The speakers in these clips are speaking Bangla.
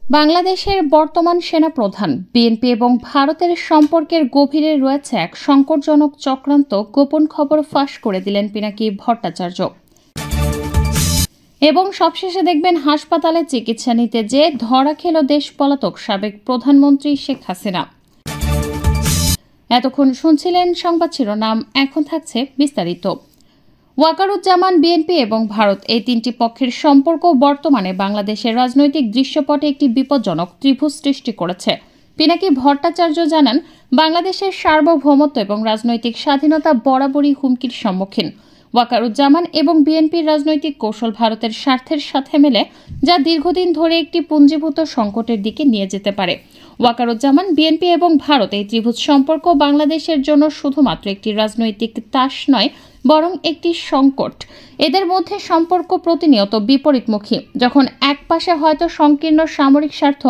বাংলাদেশের বর্তমান সেনাপ্রধান বিএনপি এবং ভারতের সম্পর্কের গভীরে রয়েছে এক সংকটজনক চক্রান্ত। গোপন খবর ফাঁস করে দিলেন পিনাকি ভট্টাচার্য এবং সবশেষে দেখবেন হাসপাতালে চিকিৎসা নিতে যে ধরা খেল দেশ পলাতক সাবেক প্রধানমন্ত্রী শেখ হাসিনা। এতক্ষণ শুনছিলেন সংবাদ শিরোনাম, এখন থাকছে বিস্তারিত। ওয়াকারুজ্জামান, বিএনপি এবং ভারত এই তিনটি পক্ষের সম্পর্ক বর্তমানে বাংলাদেশের রাজনৈতিক দৃশ্যপটে একটি বিপজ্জনক ত্রিভুজ সৃষ্টি করেছে। পিনাকি ভট্টাচার্য জানান, বাংলাদেশের সার্বভৌমত্ব এবং রাজনৈতিক স্বাধীনতা বরাবরই হুমকির সম্মুখীন। ওয়াকারুজ্জামান এবং বিএনপির রাজনৈতিক কৌশল ভারতের স্বার্থের সাথে মেলে, যা দীর্ঘদিন ধরে একটি পুঞ্জীভূত সংকটের দিকে নিয়ে যেতে পারে। ওয়াকারুজ্জামান, বিএনপি এবং ভারত এই ত্রিভুজ সম্পর্ক বাংলাদেশের জন্য শুধুমাত্র একটি রাজনৈতিক তাস নয়, বরং একটি সংকট। এদের মধ্যে সম্পর্ক প্রতিনিয়ত বিপরীতমুখী। যখন এক পাশে হয়তো সংকীর্ণ সামরিক স্বার্থ,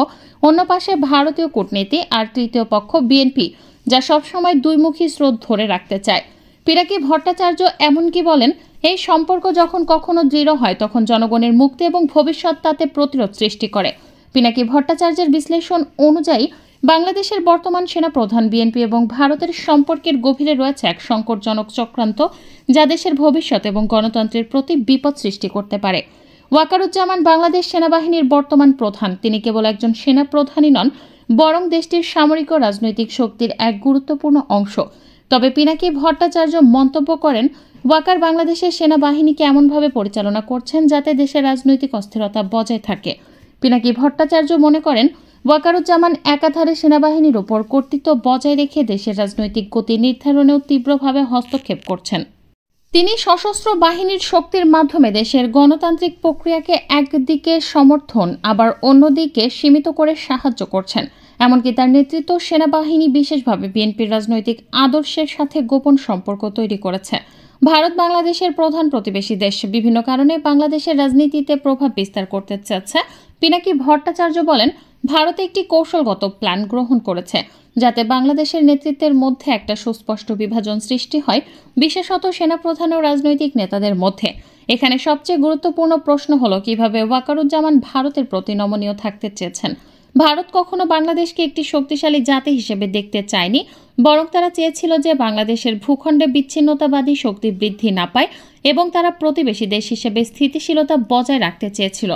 অন্য পাশে ভারতীয় কূটনীতি, আর তৃতীয় পক্ষ বিএনপি, যা সবসময় দুইমুখী স্রোত ধরে রাখতে চায়। পিনাকি ভট্টাচার্য এমনকি বলেন, এই সম্পর্ক যখন কখনো দৃঢ় হয় তখন জনগণের মুক্তি এবং ভবিষ্যৎ তাতে প্রতিরোধ সৃষ্টি করে। পিনাকি ভট্টাচার্যের বিশ্লেষণ অনুযায়ী বাংলাদেশের বর্তমান সেনাপ্রধান বিএনপি এবং ভারতের সম্পর্কের গভীরে রয়েছে এক সংকটজনক চক্রান্ত, যা দেশের ভবিষ্যৎ এবং গণতন্ত্রের প্রতি বিপদ সৃষ্টি করতে পারে। ওয়াকারুজ্জামান বাংলাদেশ সেনাবাহিনীর বর্তমান প্রধান। তিনি কেবল একজন সেনাপ্রধানই নন, বরং দেশটির সামরিক ও রাজনৈতিক শক্তির এক গুরুত্বপূর্ণ অংশ। তবে পিনাকি ভট্টাচার্য মন্তব্য করেন, ওয়াকার বাংলাদেশের সেনাবাহিনীকে এমনভাবে পরিচালনা করছেন যাতে দেশের রাজনৈতিক অস্থিরতা বজায় থাকে। পিনাকি ভট্টাচার্য মনে করেন, ওয়াকারুজ্জামান একাধারে সেনাবাহিনীর উপর কর্তৃত্ব বজায় রেখে দেশের রাজনৈতিক গতি নির্ধারণেও তীব্রভাবে হস্তক্ষেপ করছেন। তিনি সশস্ত্র বাহিনীর শক্তির মাধ্যমে দেশের গণতান্ত্রিক প্রক্রিয়াকে একদিকে সমর্থন, আবার অন্যদিকে সীমিত করে সাহায্য করছেন। এমনকি তার নেতৃত্ব সেনাবাহিনী বিশেষভাবে বিএনপির রাজনৈতিক আদর্শের সাথে গোপন সম্পর্ক তৈরি করেছে। ভারত বাংলাদেশের প্রধান প্রতিবেশী দেশ, বিভিন্ন কারণে বাংলাদেশের রাজনীতিতে প্রভাব বিস্তার করতে চাচ্ছে। পিনাকি ভট্টাচার্য বলেন, ভারত একটি কৌশলগত প্ল্যান গ্রহণ করেছে যাতে বাংলাদেশের নেতৃত্বের মধ্যে একটা সুস্পষ্ট বিভাজন সৃষ্টি হয়, বিশেষত সেনাপ্রধান ও রাজনৈতিক নেতাদের মধ্যে। এখানে সবচেয়ে গুরুত্বপূর্ণ প্রশ্ন হলো কিভাবে ওয়াকারুজ্জামান ভারতের প্রতি নমনীয় থাকতে চেয়েছেন। ভারত কখনো বাংলাদেশকে একটি শক্তিশালী জাতি হিসেবে দেখতে চায়নি, বরং তারা চেয়েছিল যে বাংলাদেশের ভূখণ্ডে বিচ্ছিন্নতাবাদী শক্তি বৃদ্ধি না পায় এবং তারা প্রতিবেশী দেশ হিসেবে স্থিতিশীলতা বজায় রাখতে চেয়েছিল।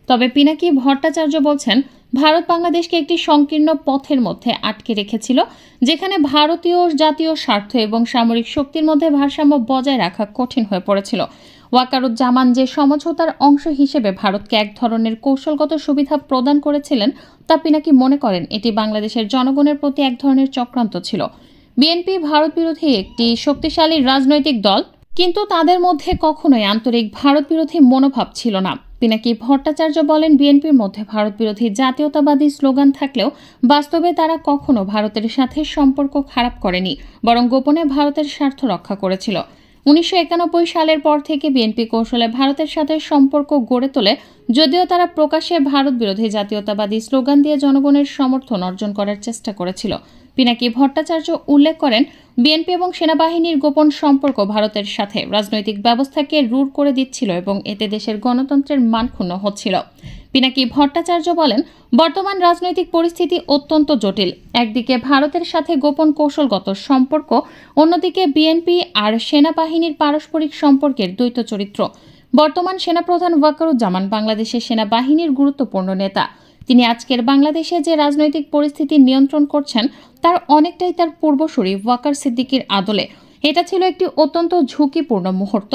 তবে পিনাকি ভট্টাচার্য বলছেন, ভারত বাংলাদেশকে একটি সংকীর্ণ পথের মধ্যে আটকে রেখেছিল, যেখানে ভারতীয় জাতীয় স্বার্থ এবং সামরিক শক্তির মধ্যে ভারসাম্য বজায় রাখা কঠিন হয়ে পড়েছিল। ওয়াকারুজ্জামান যে সমঝোতার অংশ হিসেবে ভারতকে এক ধরনের কৌশলগত সুবিধা প্রদান করেছিলেন, তা পিনাকি মনে করেন এটি বাংলাদেশের জনগণের প্রতি এক ধরনের চক্রান্ত ছিল। বিএনপি ভারত বিরোধী একটি শক্তিশালী রাজনৈতিক দল, কিন্তু তাদের মধ্যে কখনোই আন্তরিক ভারত বিরোধী মনোভাব ছিল না। পিনাকি ভট্টাচার্য বলেন, বিএনপির মধ্যে ভারত বিরোধী জাতীয়তাবাদী স্লোগান থাকলেও বাস্তবে তারা কখনো ভারতের সাথে সম্পর্ক খারাপ করেনি, বরং গোপনে ভারতের স্বার্থ রক্ষা করেছিল। 1991 সালের পর থেকে বিএনপি কৌশলে ভারতের সাথে সম্পর্ক গড়ে তোলে, যদিও তারা প্রকাশ্যে ভারত বিরোধী জাতীয়তাবাদী স্লোগান দিয়ে জনগণের সমর্থন অর্জন করার চেষ্টা করেছিল। পিনাকি ভট্টাচার্য উল্লেখ করেন, বিএনপি এবং সেনাবাহিনীর গোপন সম্পর্ক ভারতের সাথে রাজনৈতিক ব্যবস্থাকে রূঢ় করে দিচ্ছিল এবং এতে দেশের গণতন্ত্রের মান ক্ষুণ্ণ হচ্ছিল। পিনাকি ভট্টাচার্য বলেন, বর্তমান রাজনৈতিক পরিস্থিতি অত্যন্ত জটিল। একদিকে ভারতের সাথে গোপন কৌশলগত সম্পর্ক, অন্যদিকে বিএনপি আর সেনাবাহিনীর পারস্পরিক সম্পর্কের দ্বৈত চরিত্র। বর্তমান সেনাপ্রধান ওয়াকারুজ্জামান বাংলাদেশের সেনাবাহিনীর গুরুত্বপূর্ণ নেতা। তিনি আজকের বাংলাদেশে যে রাজনৈতিক পরিস্থিতি নিয়ন্ত্রণ করছেন, তার অনেকটাই তার পূর্বসূরি ওয়াকার সিদ্দিকীর আদলে। এটা ছিল একটি অত্যন্ত ঝুঁকিপূর্ণ মুহূর্ত।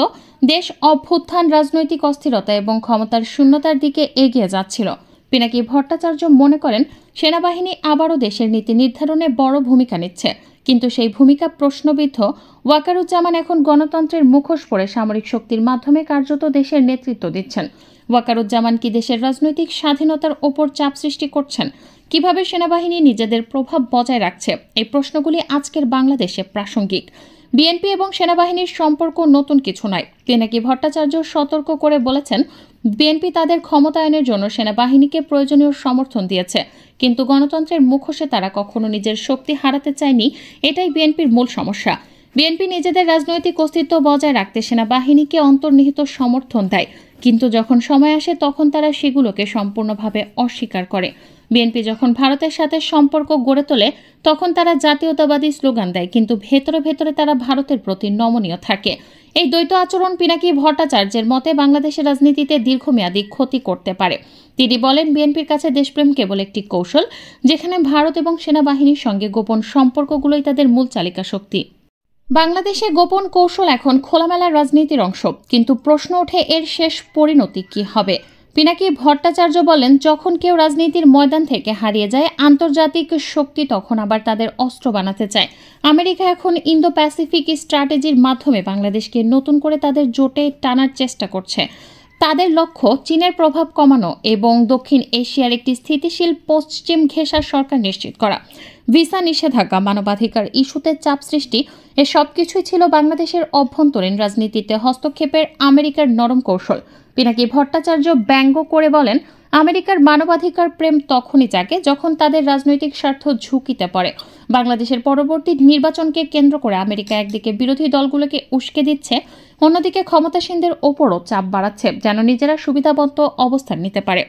দেশ অভ্যুত্থান, রাজনৈতিক অস্থিরতা এবং ক্ষমতার শূন্যতার দিকে এগিয়ে যাচ্ছিল। পিনাকি ভট্টাচার্য মনে করেন, সেনাবাহিনী আবারও দেশের নীতি নির্ধারণে বড় ভূমিকা নিচ্ছে, কিন্তু সেই ভূমিকা প্রশ্নবিদ্ধ। ওয়াকারুজ্জামান এখন গণতন্ত্রের মুখোশ পরে সামরিক শক্তির মাধ্যমে কার্যত দেশের নেতৃত্ব দিচ্ছেন। ওয়াকারুজ্জামান কি দেশের রাজনৈতিক স্বাধীনতার ওপর চাপ সৃষ্টি করছেন? কিভাবে সেনাবাহিনী নিজেদের প্রভাব বজায় রাখছে? এই প্রশ্নগুলি আজকের বাংলাদেশে প্রাসঙ্গিক। বিএনপি এবং সেনাবাহিনীর সম্পর্ক নতুন কিছু নয়। পিনাকি ভট্টাচার্য সতর্ক করে বলেছেন, বিএনপি তাদের ক্ষমতায়নের জন্য সেনাবাহিনীকে প্রয়োজনীয় সমর্থন দিয়েছে, কিন্তু গণতন্ত্রের মুখোশে তারা কখনো নিজের শক্তি হারাতে চায়নি। এটাই বিএনপির মূল সমস্যা। বিএনপি নিজেদের রাজনৈতিক অস্তিত্ব বজায় রাখতে সেনাবাহিনীকে অন্তর্নিহিত সমর্থন দেয়, কিন্তু যখন সময় আসে তখন তারা সেগুলোকে সম্পূর্ণভাবে অস্বীকার করে। বিএনপি যখন ভারতের সাথে সম্পর্ক গড়ে তোলে তখন তারা জাতীয়তাবাদী স্লোগান দেয়, কিন্তু ভেতরে ভেতরে তারা ভারতের প্রতি নমনীয় থাকে। এই দ্বৈত আচরণ পিনাকি ভট্টাচার্যের মতে বাংলাদেশের রাজনীতিতে দীর্ঘমেয়াদী ক্ষতি করতে পারে। তিনি বলেন, বিএনপির কাছে দেশপ্রেম কেবল একটি কৌশল, যেখানে ভারত এবং সেনাবাহিনীর সঙ্গে গোপন সম্পর্কগুলোই তাদের মূল চালিকা শক্তি। বাংলাদেশে গোপন কৌশল এখন খোলামেলা রাজনীতির অংশ, কিন্তু প্রশ্ন ওঠে এর শেষ পরিণতি কি হবে। পিনাকি ভট্টাচার্য বলেন, যখন কেউ রাজনীতির ময়দান থেকে হারিয়ে যায় আন্তর্জাতিক শক্তি তখন আবার তাদের অস্ত্র বানাতে চায়। আমেরিকা এখন ইন্দো প্যাসিফিক স্ট্র্যাটেজির মাধ্যমে বাংলাদেশকে নতুন করে তাদের জোটে টানার চেষ্টা করছে। তাদের লক্ষ্য চীনের প্রভাব কমানো এবং দক্ষিণ এশিয়ার একটি স্থিতিশীল পশ্চিম ঘেঁষার সরকার নিশ্চিত করা। ভিসা নিষেধাজ্ঞা, মানবাধিকার ইস্যুতে চাপ সৃষ্টি, এ সবকিছুই ছিল বাংলাদেশের অভ্যন্তরীণ রাজনীতিতে হস্তক্ষেপের আমেরিকার নরম কৌশল। পিনাকি ভট্টাচার্য ব্যঙ্গ করে বলেন, আমেরিকার মানবাধিকার প্রেম তখনই জাগে যখন তাদের রাজনৈতিক স্বার্থ ঝুঁকিতে পড়ে। বাংলাদেশের পরবর্তী নির্বাচনকে কেন্দ্র করে আমেরিকা একদিকে বিরোধী দলগুলোকে উস্কে দিচ্ছে, অন্যদিকে ক্ষমতাসীনদের ওপরও চাপ বাড়াচ্ছে যেন নিজেরা সুবিধাবন্ত অবস্থান নিতে পারে।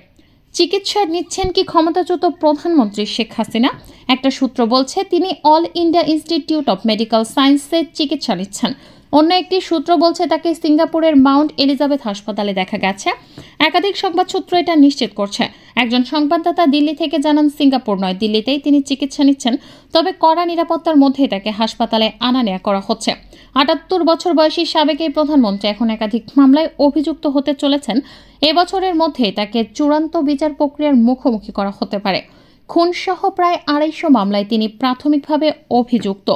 চিকিৎসা নিচ্ছেন কি ক্ষমতাচ্যুত প্রধানমন্ত্রী শেখ হাসিনা? একটা সূত্র বলছে তিনি all India institute of medical সায়েন্সে চিকিৎসা নিচ্ছেন। অন্য একটি সূত্র বলছে তাকে সিঙ্গাপুরের মাউন্ট এলিজাবেথ হাসপাতালে দেখা গেছে। একাধিক সংবাদ সূত্র এটা নিশ্চিত করছে। একজন সংবাদদাতা দিল্লি থেকে জানান, সিঙ্গাপুর নয়, দিল্লিতেই তিনি চিকিৎসা নিচ্ছেন, তবে কড়া নিরাপত্তার মধ্যেই তাকে হাসপাতালে আনা নেওয়া করা হচ্ছে। ৭৮ বছর বয়সী সাবেক এই প্রধানমন্ত্রী এখন একাধিক মামলায় অভিযুক্ত হতে চলেছেন। এবছরের মধ্যেই তাকে চূড়ান্ত বিচার প্রক্রিয়ার মুখোমুখি করা হতে পারে। খুনসহ প্রায় ২৫০ মামলায় তিনি প্রাথমিকভাবে অভিযুক্ত।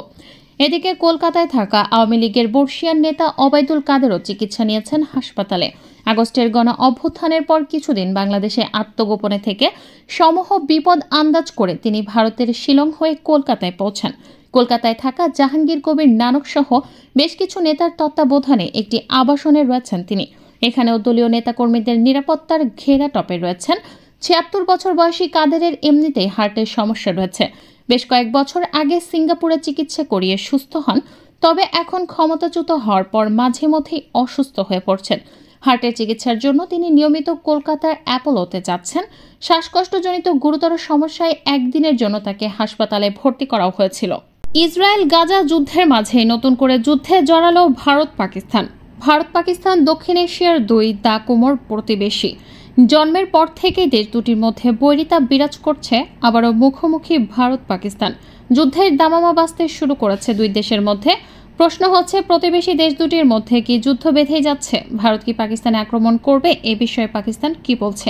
এদিকে কলকাতায় থাকা আওয়ামী লীগের বর্ষিয়ান নেতা ওবায়দুল কাদেরও চিকিৎসা নিয়েছেন হাসপাতালে। আগস্টের গণ অভ্যুত্থানের পর কিছুদিন বাংলাদেশে আত্মগোপনে থেকে সমূহ বিপদ আন্দাজ করে তিনি ভারতের শিলং হয়ে কলকাতায় পৌঁছান। কলকাতায় থাকা জাহাঙ্গীর কবির নানক সহ বেশ কিছু নেতার তত্ত্বাবধানে একটি আবাসনে রয়েছেন তিনি। এখানেও দলীয় নেতাকর্মীদের নিরাপত্তার ঘেরাটপে রয়েছেন। ৭৬ বছর বয়সী কাদেরের এমনিতেই হার্টের সমস্যা রয়েছে। বেশ কয়েক বছর আগে সিঙ্গাপুরে চিকিৎসা করিয়ে সুস্থ হন, তবে এখন ক্ষমতাচ্যুত হওয়ার পর মাঝে মধ্যেই অসুস্থ হয়ে পড়ছেন। হার্টের চিকিৎসার জন্য তিনি নিয়মিত কলকাতার অ্যাপোলোতে যাচ্ছেন। শ্বাসকষ্টজনিত গুরুতর সমস্যায় একদিনের জন্য তাকে হাসপাতালে ভর্তি করা হয়েছিল। ইসরায়েল গাজা যুদ্ধের মাঝে নতুন করে যুদ্ধে জড়ালো ভারত পাকিস্তান। ভারত পাকিস্তান দক্ষিণ এশিয়ার দুই দাকুমোর প্রতিবেশী। জন্মের পর থেকেই দেশ দুটির মধ্যে বৈরিতা বিরাজ করছে। আবারও মুখোমুখি ভারত পাকিস্তান। যুদ্ধের দামামা বাজতে শুরু করেছে দুই দেশের মধ্যে। প্রশ্ন হচ্ছে, প্রতিবেশী দেশ দুটির মধ্যে কি যুদ্ধ বেঁধেই যাচ্ছে? ভারত কি পাকিস্তানে আক্রমণ করবে? এ বিষয়ে পাকিস্তান কি বলছে?